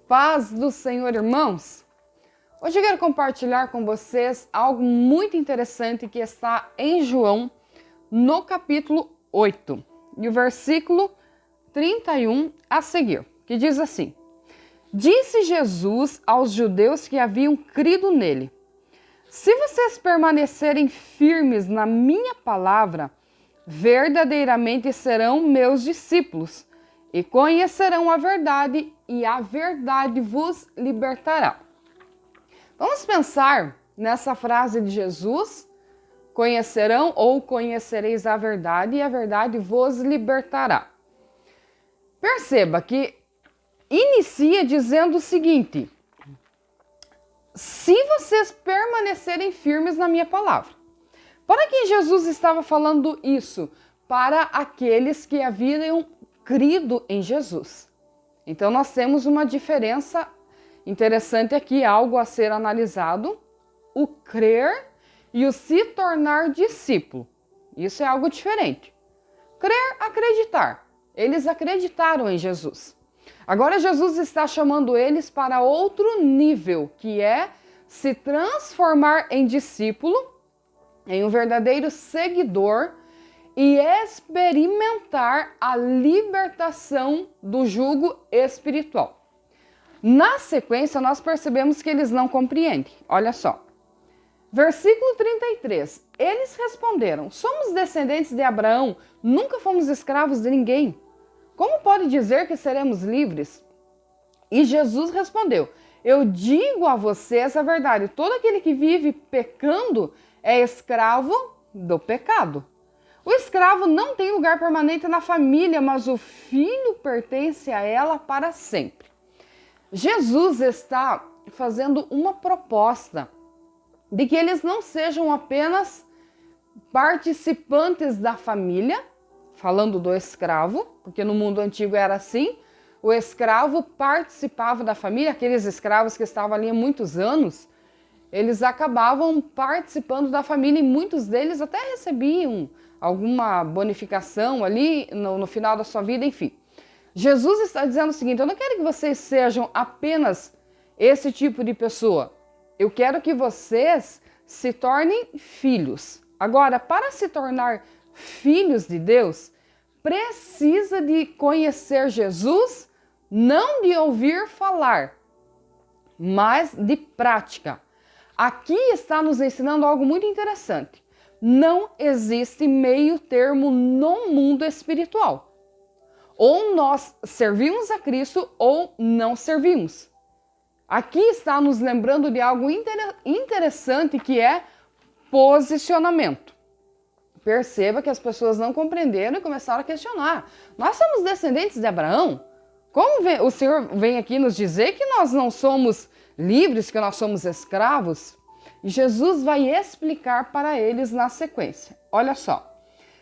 Paz do Senhor, irmãos! Hoje eu quero compartilhar com vocês algo muito interessante que está em João, no capítulo 8, e o versículo 31 a seguir, que diz assim: Disse Jesus aos judeus que haviam crido nele: Se vocês permanecerem firmes na minha palavra, verdadeiramente serão meus discípulos e conhecerão a verdade, e a verdade vos libertará. Vamos pensar nessa frase de Jesus: conhecerão ou conhecereis a verdade, e a verdade vos libertará. Perceba que inicia dizendo o seguinte: se vocês permanecerem firmes na minha palavra. Para quem Jesus estava falando isso? Para aqueles que haviam crido em Jesus. Então nós temos uma diferença interessante aqui, algo a ser analisado: o crer e o se tornar discípulo. Isso é algo diferente. Crer, acreditar. Eles acreditaram em Jesus. Agora Jesus está chamando eles para outro nível, que é se transformar em discípulo, em um verdadeiro seguidor, e experimentar a libertação do jugo espiritual. Na sequência, nós percebemos que eles não compreendem. Olha só. Versículo 33. Eles responderam: Somos descendentes de Abraão, nunca fomos escravos de ninguém. Como pode dizer que seremos livres? E Jesus respondeu: Eu digo a vocês a verdade, todo aquele que vive pecando é escravo do pecado. O escravo não tem lugar permanente na família, mas o filho pertence a ela para sempre. Jesus está fazendo uma proposta de que eles não sejam apenas participantes da família, falando do escravo, porque no mundo antigo era assim, o escravo participava da família, aqueles escravos que estavam ali há muitos anos, eles acabavam participando da família e muitos deles até recebiam alguma bonificação ali no final da sua vida, enfim. Jesus está dizendo o seguinte: eu não quero que vocês sejam apenas esse tipo de pessoa. Eu quero que vocês se tornem filhos. Agora, para se tornar filhos de Deus, precisa de conhecer Jesus, não de ouvir falar, mas de prática. Aqui está nos ensinando algo muito interessante. Não existe meio termo no mundo espiritual. Ou nós servimos a Cristo ou não servimos. Aqui está nos lembrando de algo interessante, que é posicionamento. Perceba que as pessoas não compreenderam e começaram a questionar. Nós somos descendentes de Abraão? Como o Senhor vem aqui nos dizer que nós não somos livres, que nós somos escravos? E Jesus vai explicar para eles na sequência. Olha só.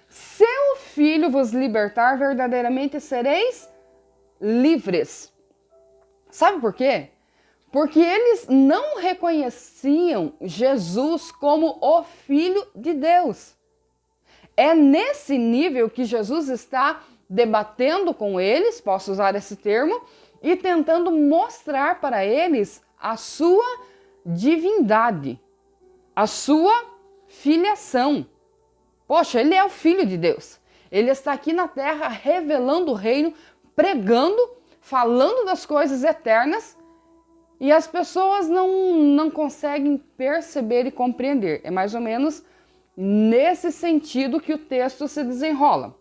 Se o Filho vos libertar, verdadeiramente sereis livres. Sabe por quê? Porque eles não reconheciam Jesus como o Filho de Deus. É nesse nível que Jesus está debatendo com eles, posso usar esse termo, e tentando mostrar para eles a sua divindade, a sua filiação. Poxa, ele é o Filho de Deus. Ele está aqui na terra revelando o reino, pregando, falando das coisas eternas, e as pessoas não conseguem perceber e compreender. É mais ou menos nesse sentido que o texto se desenrola.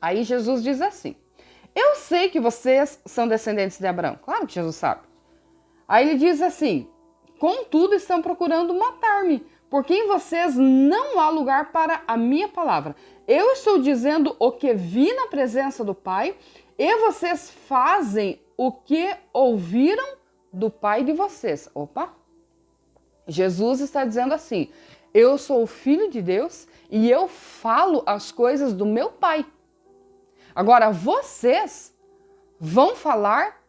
Aí Jesus diz assim: eu sei que vocês são descendentes de Abraão. Claro que Jesus sabe. Aí ele diz assim: contudo estão procurando matar-me, porque em vocês não há lugar para a minha palavra. Eu estou dizendo o que vi na presença do Pai, e vocês fazem o que ouviram do Pai de vocês. Opa! Jesus está dizendo assim: eu sou o Filho de Deus e eu falo as coisas do meu Pai. Agora, vocês vão falar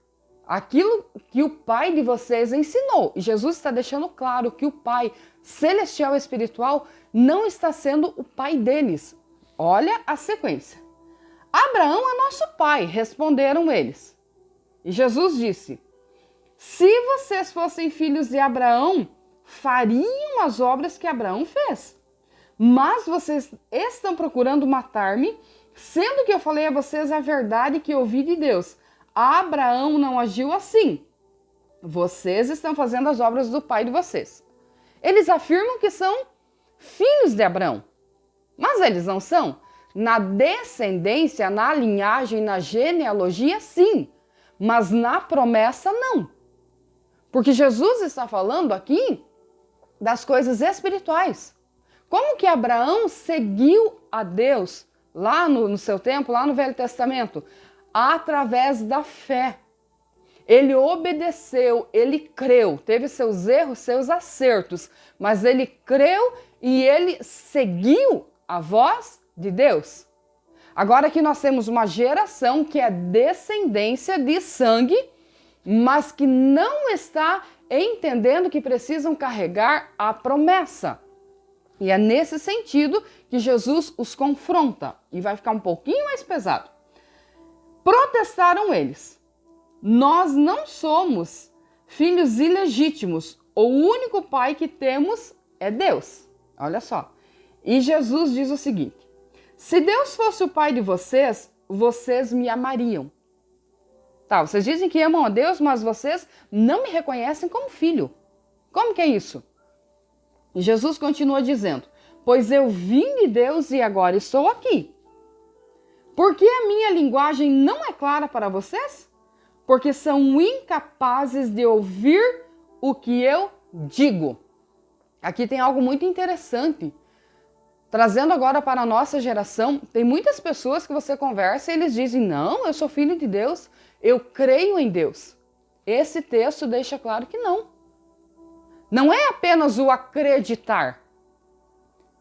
aquilo que o Pai de vocês ensinou. E Jesus está deixando claro que o Pai celestial e espiritual não está sendo o Pai deles. Olha a sequência. Abraão é nosso pai, responderam eles. E Jesus disse: Se vocês fossem filhos de Abraão, fariam as obras que Abraão fez. Mas vocês estão procurando matar-me, sendo que eu falei a vocês a verdade que ouvi de Deus. Abraão não agiu assim. Vocês estão fazendo as obras do pai de vocês. Eles afirmam que são filhos de Abraão, mas eles não são. Na descendência, na linhagem, na genealogia, sim, mas na promessa, não. Porque Jesus está falando aqui das coisas espirituais. Como que Abraão seguiu a Deus lá no seu tempo, lá no Velho Testamento? Através da fé. Ele obedeceu, ele creu, teve seus erros, seus acertos, mas ele creu e ele seguiu a voz de Deus. Agora que nós temos uma geração que é descendência de sangue, mas que não está entendendo que precisam carregar a promessa. E é nesse sentido que Jesus os confronta e vai ficar um pouquinho mais pesado. Protestaram eles. Nós não somos filhos ilegítimos. O único pai que temos é Deus. Olha só. E Jesus diz o seguinte: se Deus fosse o pai de vocês, vocês me amariam. Tá, vocês dizem que amam a Deus, mas vocês não me reconhecem como filho. Como que é isso? E Jesus continua dizendo: pois eu vim de Deus e agora estou aqui. Por que a minha linguagem não é clara para vocês? Porque são incapazes de ouvir o que eu digo. Aqui tem algo muito interessante. Trazendo agora para a nossa geração, tem muitas pessoas que você conversa e eles dizem: não, eu sou filho de Deus, eu creio em Deus. Esse texto deixa claro que não. Não é apenas o acreditar.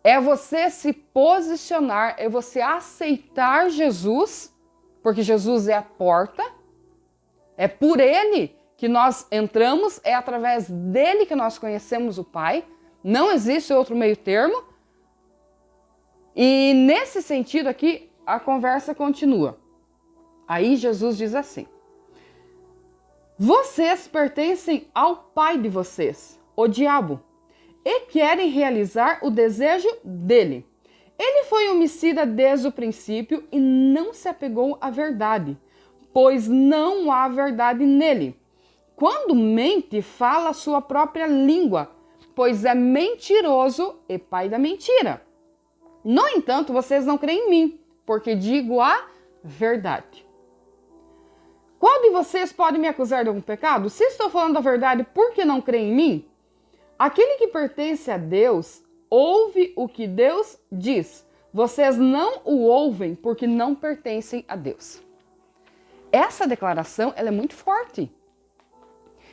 É você se posicionar, é você aceitar Jesus, porque Jesus é a porta. É por ele que nós entramos, é através dele que nós conhecemos o Pai. Não existe outro meio termo. E nesse sentido aqui, a conversa continua. Aí Jesus diz assim: vocês pertencem ao pai de vocês, o diabo, e querem realizar o desejo dele. Ele foi homicida desde o princípio e não se apegou à verdade, pois não há verdade nele. Quando mente, fala a sua própria língua, pois é mentiroso e pai da mentira. No entanto, vocês não creem em mim, porque digo a verdade. Qual de vocês pode me acusar de algum pecado? Se estou falando a verdade, por que não crê em mim? Aquele que pertence a Deus, ouve o que Deus diz. Vocês não o ouvem porque não pertencem a Deus. Essa declaração, ela é muito forte.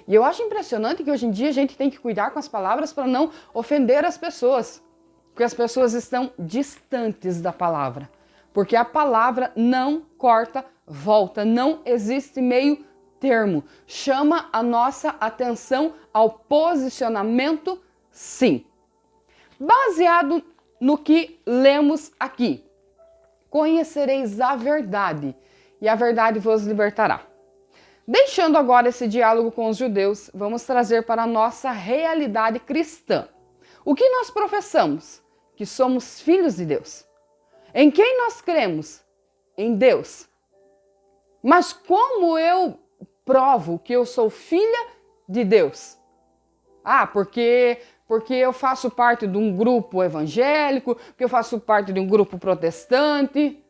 E eu acho impressionante que hoje em dia a gente tem que cuidar com as palavras para não ofender as pessoas. Porque as pessoas estão distantes da palavra. Porque a palavra não corta, volta. Não existe meio termo. Chama a nossa atenção ao posicionamento, sim. Baseado no que lemos aqui. Conhecereis a verdade, e a verdade vos libertará. Deixando agora esse diálogo com os judeus, vamos trazer para a nossa realidade cristã. O que nós professamos? Que somos filhos de Deus. Em quem nós cremos? Em Deus. Mas como eu provo que eu sou filha de Deus? Ah, porque eu faço parte de um grupo evangélico, porque eu faço parte de um grupo protestante.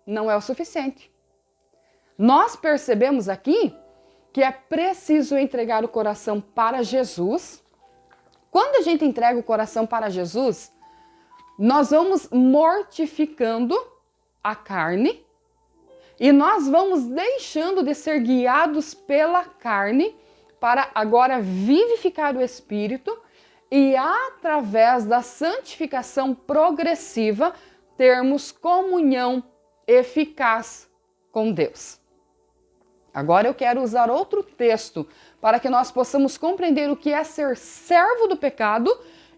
Não é o suficiente. Nós percebemos aqui que é preciso entregar o coração para Jesus. Quando a gente entrega o coração para Jesus, nós vamos mortificando a carne e nós vamos deixando de ser guiados pela carne para agora vivificar o Espírito e, através da santificação progressiva, termos comunhão eficaz com Deus. Agora eu quero usar outro texto para que nós possamos compreender o que é ser servo do pecado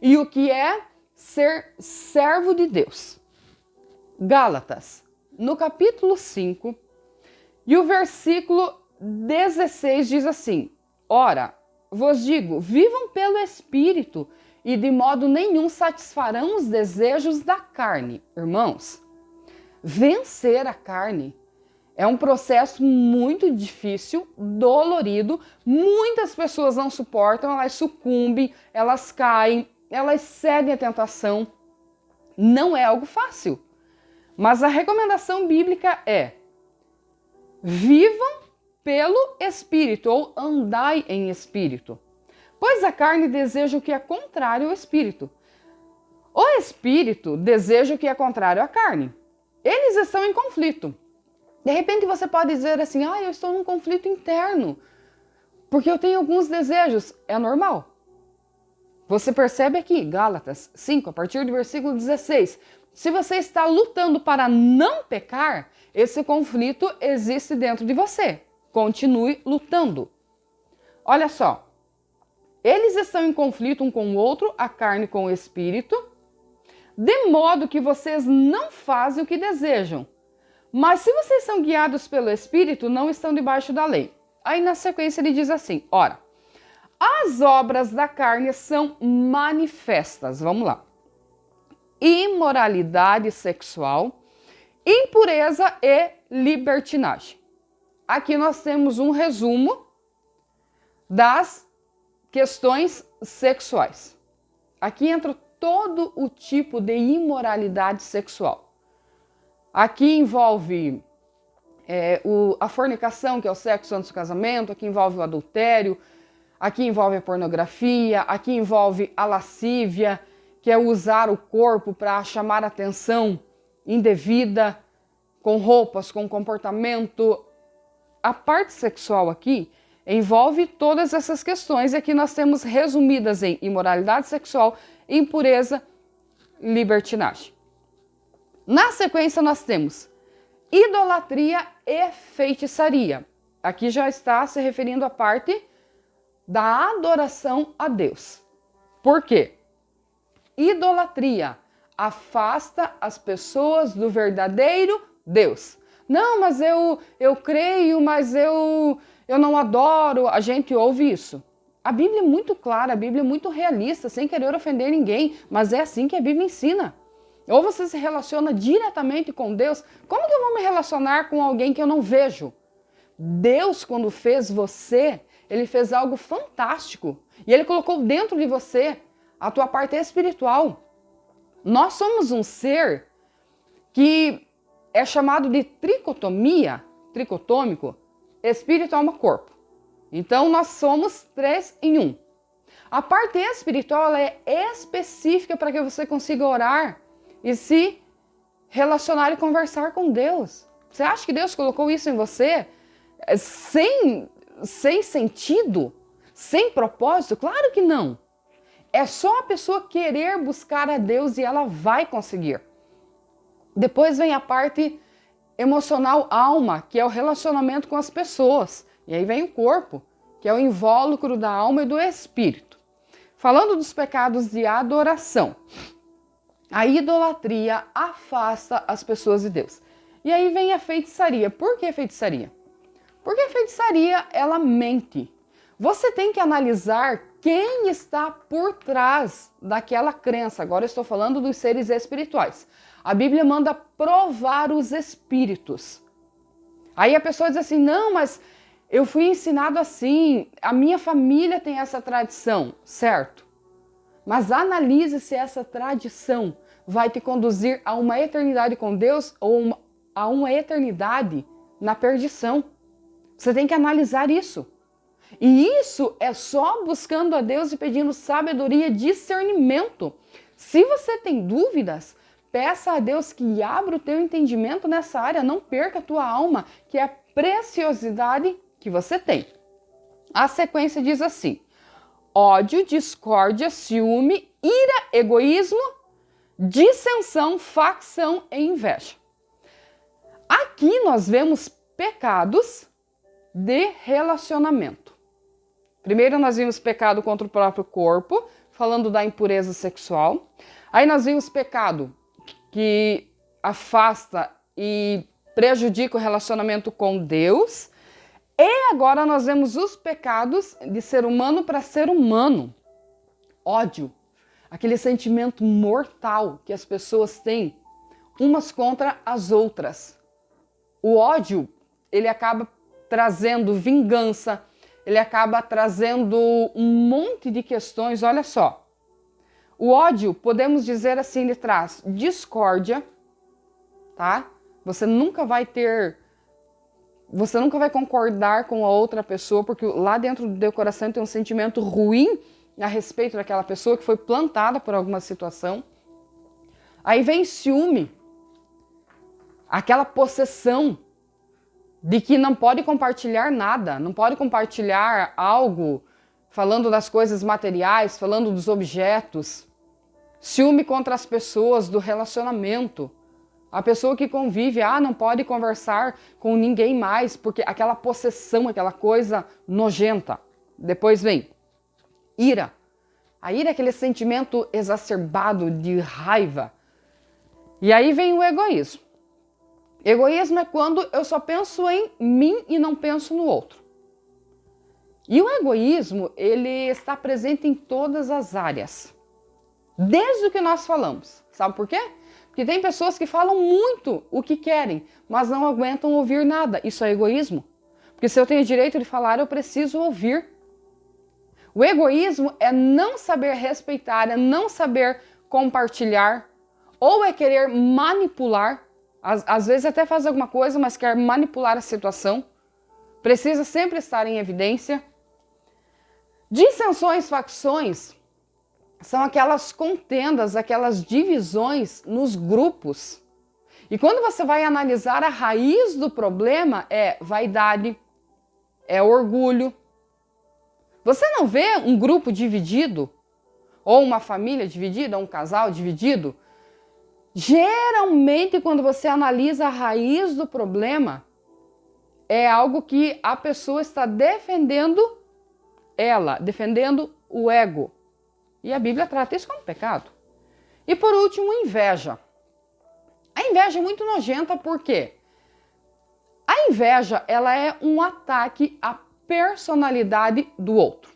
e o que é ser servo de Deus. Gálatas, no capítulo 5, e o versículo 16 diz assim: Ora, vos digo, vivam pelo Espírito e de modo nenhum satisfarão os desejos da carne. Irmãos, vencer a carne é um processo muito difícil, dolorido. Muitas pessoas não suportam, elas sucumbem, elas caem, elas cedem à tentação. Não é algo fácil. Mas a recomendação bíblica é: vivam pelo Espírito, ou andai em Espírito. Pois a carne deseja o que é contrário ao Espírito. O Espírito deseja o que é contrário à carne. Eles estão em conflito. De repente você pode dizer assim: eu estou num conflito interno, porque eu tenho alguns desejos. É normal. Você percebe aqui, Gálatas 5, a partir do versículo 16. Se você está lutando para não pecar, esse conflito existe dentro de você. Continue lutando. Olha só. Eles estão em conflito um com o outro, a carne com o espírito, de modo que vocês não fazem o que desejam. Mas se vocês são guiados pelo Espírito, não estão debaixo da lei. Aí na sequência ele diz assim, ora, as obras da carne são manifestas. Vamos lá. Imoralidade sexual, impureza e libertinagem. Aqui nós temos um resumo das questões sexuais. Aqui entra todo o tipo de imoralidade sexual. Aqui envolve a fornicação, que é o sexo antes do casamento, aqui envolve o adultério, aqui envolve a pornografia, aqui envolve a lascívia, que é usar o corpo para chamar atenção indevida, com roupas, com comportamento. A parte sexual aqui envolve todas essas questões, e aqui nós temos resumidas em imoralidade sexual, impureza, libertinagem. Na sequência nós temos idolatria e feitiçaria. Aqui já está se referindo à parte da adoração a Deus. Por quê? Idolatria afasta as pessoas do verdadeiro Deus. Não, mas eu creio, mas eu não adoro. A gente ouve isso. A Bíblia é muito clara, a Bíblia é muito realista, sem querer ofender ninguém, mas é assim que a Bíblia ensina. Ou você se relaciona diretamente com Deus. Como que eu vou me relacionar com alguém que eu não vejo? Deus, quando fez você, Ele fez algo fantástico. E Ele colocou dentro de você a tua parte espiritual. Nós somos um ser que é chamado de tricotômico, espírito, alma, corpo. Então nós somos 3 em 1. A parte espiritual ela é específica para que você consiga orar e se relacionar e conversar com Deus. Você acha que Deus colocou isso em você sem sentido, sem propósito? Claro que não. É só a pessoa querer buscar a Deus e ela vai conseguir. Depois vem a parte emocional, alma, que é o relacionamento com as pessoas. E aí vem o corpo, que é o invólucro da alma e do espírito. Falando dos pecados de adoração, a idolatria afasta as pessoas de Deus. E aí vem a feitiçaria. Por que feitiçaria? Porque a feitiçaria, ela mente. Você tem que analisar quem está por trás daquela crença. Agora eu estou falando dos seres espirituais. A Bíblia manda provar os espíritos. Aí a pessoa diz assim, não, mas eu fui ensinado assim, a minha família tem essa tradição, certo? Mas analise se essa tradição vai te conduzir a uma eternidade com Deus ou a uma eternidade na perdição. Você tem que analisar isso. E isso é só buscando a Deus e pedindo sabedoria e discernimento. Se você tem dúvidas, peça a Deus que abra o teu entendimento nessa área. Não perca a tua alma, que é a preciosidade que você tem. A sequência diz assim: ódio, discórdia, ciúme, ira, egoísmo, dissensão, facção e inveja. Aqui nós vemos pecados de relacionamento. Primeiro nós vimos pecado contra o próprio corpo, falando da impureza sexual. Aí nós vimos pecado que afasta e prejudica o relacionamento com Deus. E agora nós vemos os pecados de ser humano para ser humano. Ódio, aquele sentimento mortal que as pessoas têm umas contra as outras. O ódio, ele acaba trazendo vingança, ele acaba trazendo um monte de questões. Olha só, o ódio, podemos dizer assim, ele traz discórdia, tá? Você nunca vai concordar com a outra pessoa, porque lá dentro do teu coração tem um sentimento ruim a respeito daquela pessoa que foi plantada por alguma situação. Aí vem ciúme, aquela possessão de que não pode compartilhar nada, não pode compartilhar algo, falando das coisas materiais, falando dos objetos. Ciúme contra as pessoas, do relacionamento. A pessoa que convive, não pode conversar com ninguém mais, porque aquela possessão, aquela coisa nojenta. Depois vem ira. A ira é aquele sentimento exacerbado de raiva. E aí vem o egoísmo. Egoísmo é quando eu só penso em mim e não penso no outro. E o egoísmo, ele está presente em todas as áreas. Desde o que nós falamos. Sabe por quê? Porque tem pessoas que falam muito o que querem, mas não aguentam ouvir nada. Isso é egoísmo. Porque se eu tenho direito de falar, eu preciso ouvir. O egoísmo é não saber respeitar, é não saber compartilhar, ou é querer manipular. Às vezes até faz alguma coisa, mas quer manipular a situação. Precisa sempre estar em evidência. Dissensões, facções, são aquelas contendas, aquelas divisões nos grupos. E quando você vai analisar a raiz do problema, é vaidade, é orgulho. Você não vê um grupo dividido, ou uma família dividida, ou um casal dividido? Geralmente, quando você analisa a raiz do problema, é algo que a pessoa está defendendo defendendo o ego. E a Bíblia trata isso como pecado. E por último, inveja. A inveja é muito nojenta porque a inveja, ela é um ataque à personalidade do outro.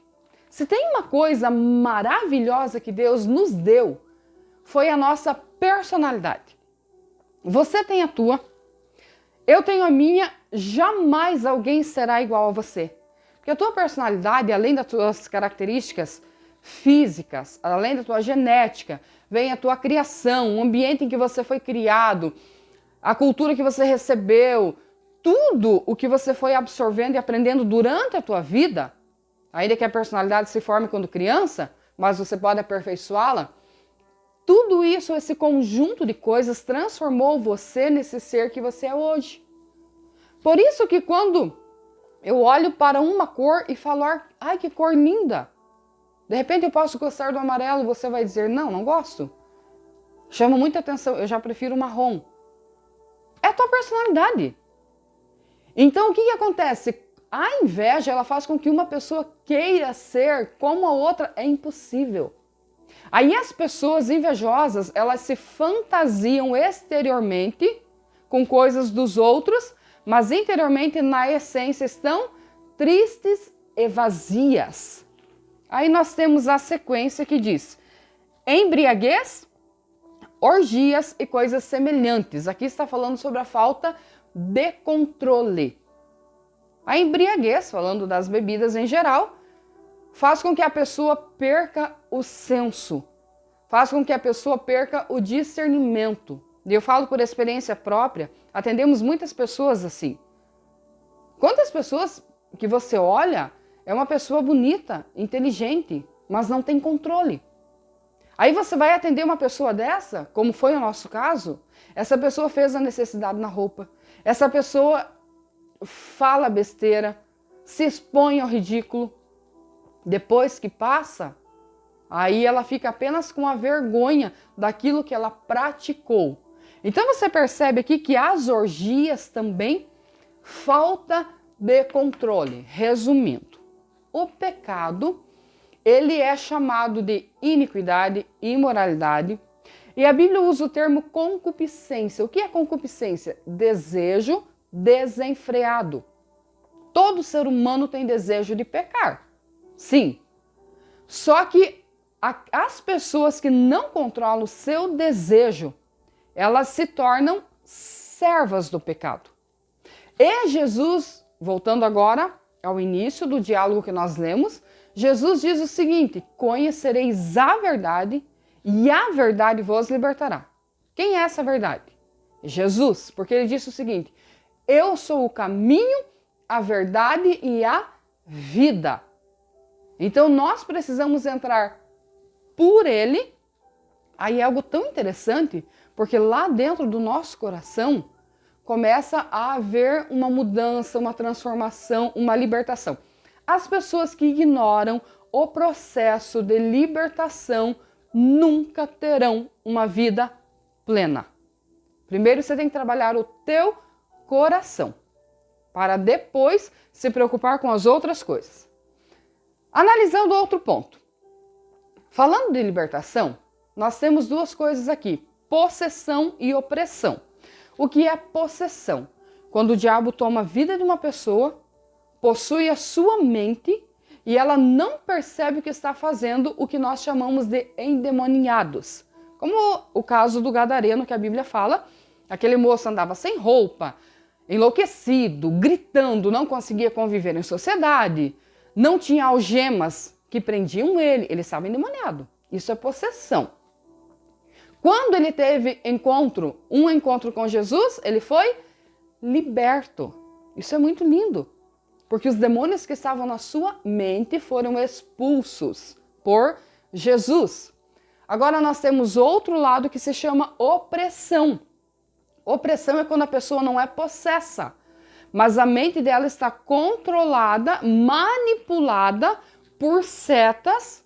Se tem uma coisa maravilhosa que Deus nos deu, foi a nossa personalidade. Você tem a tua, eu tenho a minha, jamais alguém será igual a você. Porque a tua personalidade, além das tuas características físicas, além da tua genética, vem a tua criação, o ambiente em que você foi criado, a cultura que você recebeu, tudo o que você foi absorvendo e aprendendo durante a tua vida, ainda que a personalidade se forme quando criança, mas você pode aperfeiçoá-la, tudo isso, esse conjunto de coisas transformou você nesse ser que você é hoje. Por isso que quando eu olho para uma cor e falo, ai que cor linda, de repente eu posso gostar do amarelo, você vai dizer, não gosto. Chama muita atenção, eu já prefiro o marrom. É a tua personalidade. Então o que acontece? A inveja, ela faz com que uma pessoa queira ser como a outra, é impossível. Aí as pessoas invejosas, elas se fantasiam exteriormente com coisas dos outros, mas interiormente, na essência, estão tristes e vazias. Aí nós temos a sequência que diz, embriaguez, orgias e coisas semelhantes. Aqui está falando sobre a falta de controle. A embriaguez, falando das bebidas em geral, faz com que a pessoa perca o senso, faz com que a pessoa perca o discernimento. E eu falo por experiência própria, atendemos muitas pessoas assim. Quantas pessoas que você olha, é uma pessoa bonita, inteligente, mas não tem controle. Aí você vai atender uma pessoa dessa, como foi o nosso caso, essa pessoa fez a necessidade na roupa, essa pessoa fala besteira, se expõe ao ridículo. Depois que passa, aí ela fica apenas com a vergonha daquilo que ela praticou. Então você percebe aqui que as orgias também, falta de controle. Resumindo, o pecado, ele é chamado de iniquidade, imoralidade, e a Bíblia usa o termo concupiscência. O que é concupiscência? Desejo desenfreado. Todo ser humano tem desejo de pecar. Sim. Só que as pessoas que não controlam o seu desejo, elas se tornam servas do pecado. E Jesus, voltando agora ao início do diálogo que nós lemos, Jesus diz o seguinte: conhecereis a verdade e a verdade vos libertará. Quem é essa verdade? Jesus, porque ele disse o seguinte: eu sou o caminho, a verdade e a vida. Então nós precisamos entrar por ele. Aí é algo tão interessante, porque lá dentro do nosso coração começa a haver uma mudança, uma transformação, uma libertação. As pessoas que ignoram o processo de libertação nunca terão uma vida plena. Primeiro você tem que trabalhar o teu coração, para depois se preocupar com as outras coisas. Analisando outro ponto. Falando de libertação, nós temos duas coisas aqui: possessão e opressão. O que é possessão? Quando o diabo toma a vida de uma pessoa, possui a sua mente e ela não percebe o que está fazendo, o que nós chamamos de endemoniados. Como o caso do gadareno que a Bíblia fala, aquele moço andava sem roupa, enlouquecido, gritando, não conseguia conviver em sociedade, não tinha algemas que prendiam ele estava endemoniado. Isso é possessão. Quando ele teve um encontro com Jesus, ele foi liberto. Isso é muito lindo, porque os demônios que estavam na sua mente foram expulsos por Jesus. Agora nós temos outro lado que se chama opressão. Opressão é quando a pessoa não é possessa, mas a mente dela está controlada, manipulada por setas.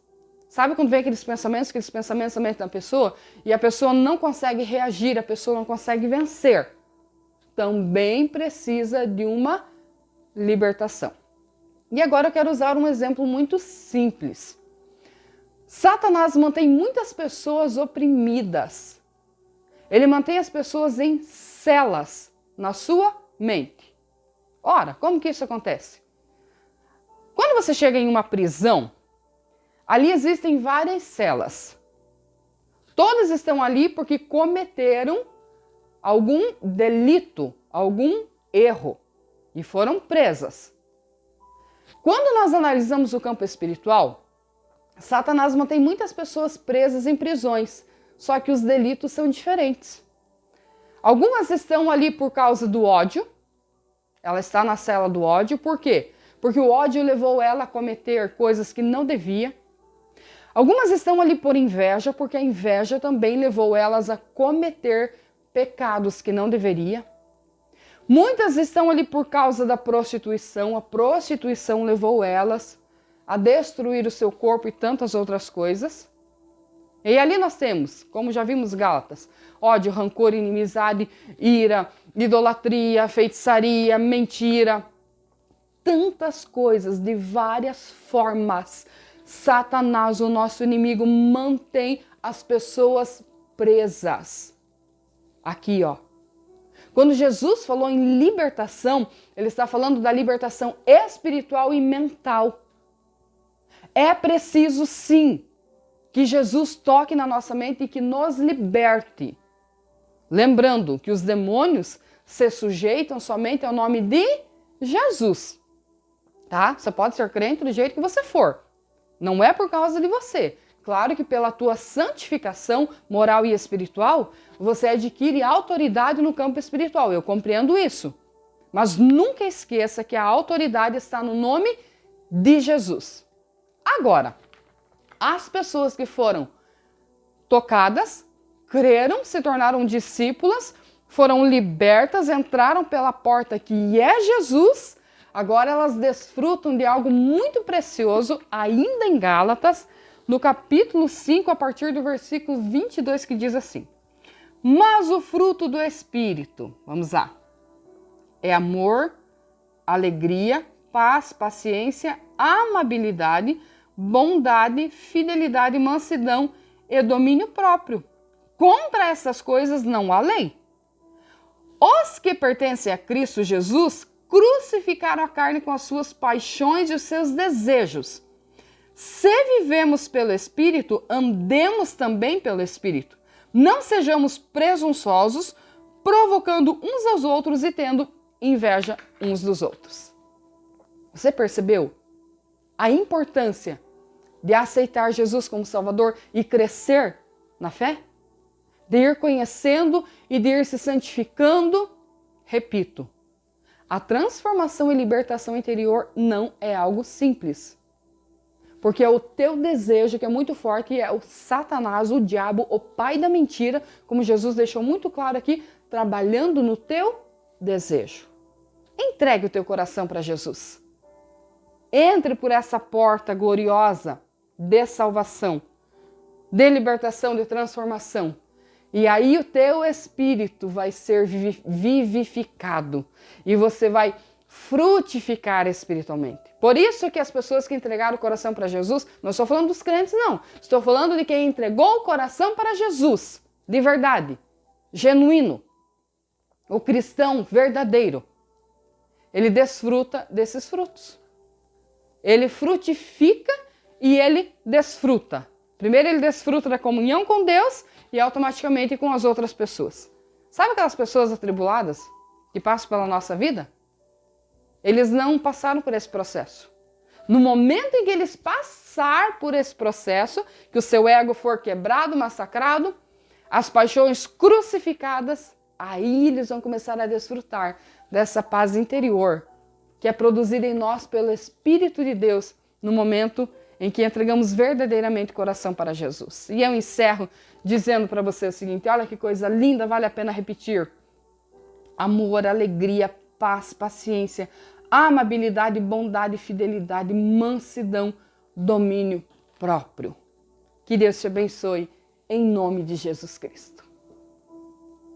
Sabe quando vem aqueles pensamentos na mente da pessoa e a pessoa não consegue reagir, a pessoa não consegue vencer? Também precisa de uma libertação. E agora eu quero usar um exemplo muito simples. Satanás mantém muitas pessoas oprimidas. Ele mantém as pessoas em celas na sua mente. Ora, como que isso acontece? Quando você chega em uma prisão, ali existem várias celas. Todas estão ali porque cometeram algum delito, algum erro e foram presas. Quando nós analisamos o campo espiritual, Satanás mantém muitas pessoas presas em prisões, só que os delitos são diferentes. Algumas estão ali por causa do ódio. Ela está na cela do ódio. Por quê? Porque o ódio levou ela a cometer coisas que não devia. Algumas estão ali por inveja, porque a inveja também levou elas a cometer pecados que não deveria. Muitas estão ali por causa da prostituição. A prostituição levou elas a destruir o seu corpo e tantas outras coisas. E ali nós temos, como já vimos Gálatas, ódio, rancor, inimizade, ira, idolatria, feitiçaria, mentira. Tantas coisas de várias formas. Satanás, o nosso inimigo, mantém as pessoas presas. Aqui, ó. Quando Jesus falou em libertação, ele está falando da libertação espiritual e mental. É preciso, sim, que Jesus toque na nossa mente e que nos liberte. Lembrando que os demônios se sujeitam somente ao nome de Jesus. Tá? Você pode ser crente do jeito que você for. Não é por causa de você. Claro que pela tua santificação moral e espiritual, você adquire autoridade no campo espiritual. Eu compreendo isso. Mas nunca esqueça que a autoridade está no nome de Jesus. Agora, as pessoas que foram tocadas, creram, se tornaram discípulas, foram libertas, entraram pela porta que é Jesus. Agora elas desfrutam de algo muito precioso, ainda em Gálatas, no capítulo 5, a partir do versículo 22, que diz assim: mas o fruto do Espírito, vamos lá, é amor, alegria, paz, paciência, amabilidade, bondade, fidelidade, mansidão e domínio próprio. Contra essas coisas não há lei. Os que pertencem a Cristo Jesus crucificaram a carne com as suas paixões e os seus desejos. Se vivemos pelo Espírito, andemos também pelo Espírito. Não sejamos presunçosos, provocando uns aos outros e tendo inveja uns dos outros. Você percebeu a importância de aceitar Jesus como Salvador e crescer na fé? De ir conhecendo e de ir se santificando? Repito, a transformação e libertação interior não é algo simples. Porque é o teu desejo que é muito forte e é o Satanás, o diabo, o pai da mentira, como Jesus deixou muito claro aqui, trabalhando no teu desejo. Entregue o teu coração para Jesus. Entre por essa porta gloriosa de salvação, de libertação, de transformação. E aí o teu espírito vai ser vivificado e você vai frutificar espiritualmente. Por isso que as pessoas que entregaram o coração para Jesus, não estou falando dos crentes não, estou falando de quem entregou o coração para Jesus, de verdade, genuíno, o cristão verdadeiro. Ele desfruta desses frutos. Ele frutifica e ele desfruta. Primeiro ele desfruta da comunhão com Deus e automaticamente com as outras pessoas. Sabe aquelas pessoas atribuladas que passam pela nossa vida? Eles não passaram por esse processo. No momento em que eles passar por esse processo, que o seu ego for quebrado, massacrado, as paixões crucificadas, aí eles vão começar a desfrutar dessa paz interior, que é produzida em nós pelo Espírito de Deus, no momento em que entregamos verdadeiramente o coração para Jesus. E eu encerro dizendo para você o seguinte, olha que coisa linda, vale a pena repetir. Amor, alegria, paz, paciência, amabilidade, bondade, fidelidade, mansidão, domínio próprio. Que Deus te abençoe em nome de Jesus Cristo.